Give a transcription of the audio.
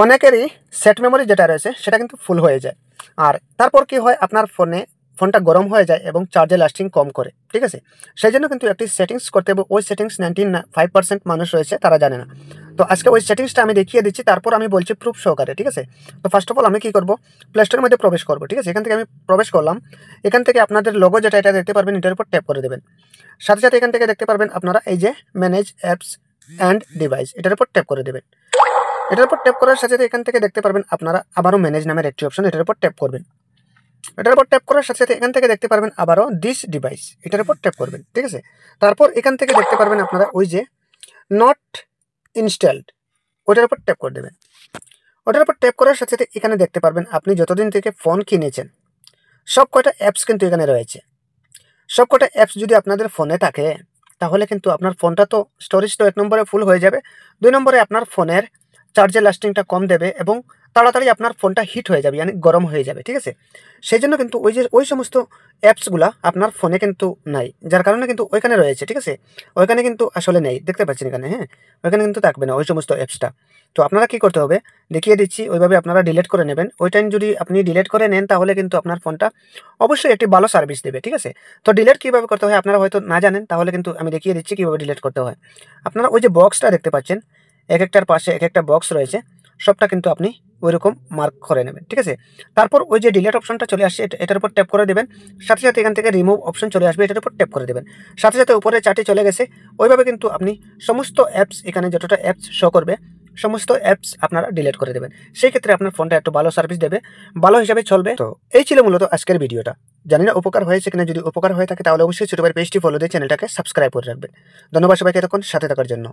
অনেকেরই set memory যেটা রয়েছে সেটা কিন্তু ফুল হয়ে যায়। আর তারপর কি হয়, আপনার ফোনটা গরম হয়ে যায় এবং চার্জে লাস্টিং কম করে। ঠিক আছে, সেই জন্য কিন্তু একটি সেটিংস করতে হবে। ওই সেটিংস 95% মানুষ রয়েছে তারা জানে না। তো আজকে ওই সেটিংসটা আমি দেখিয়ে দিচ্ছি, তারপর আমি বলছি প্রুফ সহকারে। ঠিক আছে, তো ফার্স্ট অফ অল আমি কি করব, প্লে স্টোরের মধ্যে প্রবেশ করবো। ঠিক আছে, এখান থেকে আমি প্রবেশ করলাম। এখান থেকে আপনাদের লোগো যেটা এটা দেখতে পারবেন, এটার উপর ট্যাপ করে দেবেন। সাথে সাথে এখান থেকে দেখতে পারবেন আপনারা এই যে ম্যানেজ অ্যাপস অ্যান্ড ডিভাইস, এটার উপর ট্যাপ করে দেবেন। এটার উপর ট্যাপ করার সাথে সাথে এখান থেকে দেখতে পারবেন আপনারা আবারও ম্যানেজ নামের একটি অপশন, এটার উপর ট্যাপ করবেন। এটার উপর ট্যাপ করার সাথে সাথে এখান থেকে দেখতে পারবেন আবারও দিস ডিভাইস, এটার উপর ট্যাপ করবেন। ঠিক আছে, তারপর এখান থেকে দেখতে পারবেন আপনারা ওই যে নট ইনস্টলড, ওটার উপর ট্যাপ করে দেবেন। ওটার উপর ট্যাপ করার সাথে সাথে এখানে দেখতে পারবেন আপনি যতদিন থেকে ফোন কিনেছেন সব কয়টা অ্যাপস কিন্তু এখানে রয়েছে। সব কটা অ্যাপস যদি আপনাদের ফোনে থাকে তাহলে কিন্তু আপনার ফোনটা তো স্টোরেজ তো 1 নম্বরে ফুল হয়ে যাবে, 2 নম্বরে আপনার ফোনের চার্জের লাস্টিংটা কম দেবে এবং তাড়াতাড়ি আপনার ফোনটা হিট হয়ে যাবে, মানে গরম হয়ে যাবে। ঠিক আছে, সেই জন্য কিন্তু ওই সমস্ত অ্যাপসগুলা আপনার ফোনে কিন্তু নাই, যার কারণে কিন্তু ওইখানে রয়েছে। ঠিক আছে, ওইখানে কিন্তু আসলে নেই, দেখতে পাচ্ছেন এখানে। হ্যাঁ, ওইখানে কিন্তু থাকবে না ওই সমস্ত অ্যাপসটা। তো আপনারা কি করতে হবে দেখিয়ে দিচ্ছি, ওইভাবে আপনারা ডিলিট করে নেবেন। ওই টাইম যদি আপনি ডিলিট করে নেন তাহলে কিন্তু আপনার ফোনটা অবশ্যই একটি ভালো সার্ভিস দেবে। ঠিক আছে, তো ডিলিট কীভাবে করতে হয় আপনারা হয়তো না জানেন, তাহলে কিন্তু আমি দেখিয়ে দিচ্ছি কীভাবে ডিলিট করতে হয়। আপনারা ওই যে বক্সটা দেখতে পাচ্ছেন, এক একটার পাশে এক একটা বক্স রয়েছে, সবটা কিন্তু আপনি ওইরকম মার্ক করে নেবেন। ঠিক আছে, তারপর ওই যে ডিলিট অপশনটা চলে আসছে এটার উপর ট্যাপ করে দেবেন। সাথে সাথে এখান থেকে রিমুভ অপশন চলে আসবে, এটার উপর ট্যাপ করে দেবেন। সাথে সাথে উপরে চারটি চলে গেছে। ওইভাবে কিন্তু আপনি সমস্ত অ্যাপস, এখানে যতটা অ্যাপস শো করবে সমস্ত অ্যাপস আপনারা ডিলিট করে দেবেন। সেই ক্ষেত্রে আপনার ফোনটা একটু ভালো সার্ভিস দেবে, ভালো হিসাবে চলবে। তো এই ছিল মূলত আজকের ভিডিওটা। জানি না উপকার হয়েছে কিনা, যদি উপকার হয়ে থাকে তাহলে অবশ্যই ছোট ভাই পেজটি ফলো দিয়ে চ্যানেলটাকে সাবস্ক্রাইব করে রাখবেন। ধন্যবাদ সবাইকে এতক্ষণ সাথে থাকার জন্য।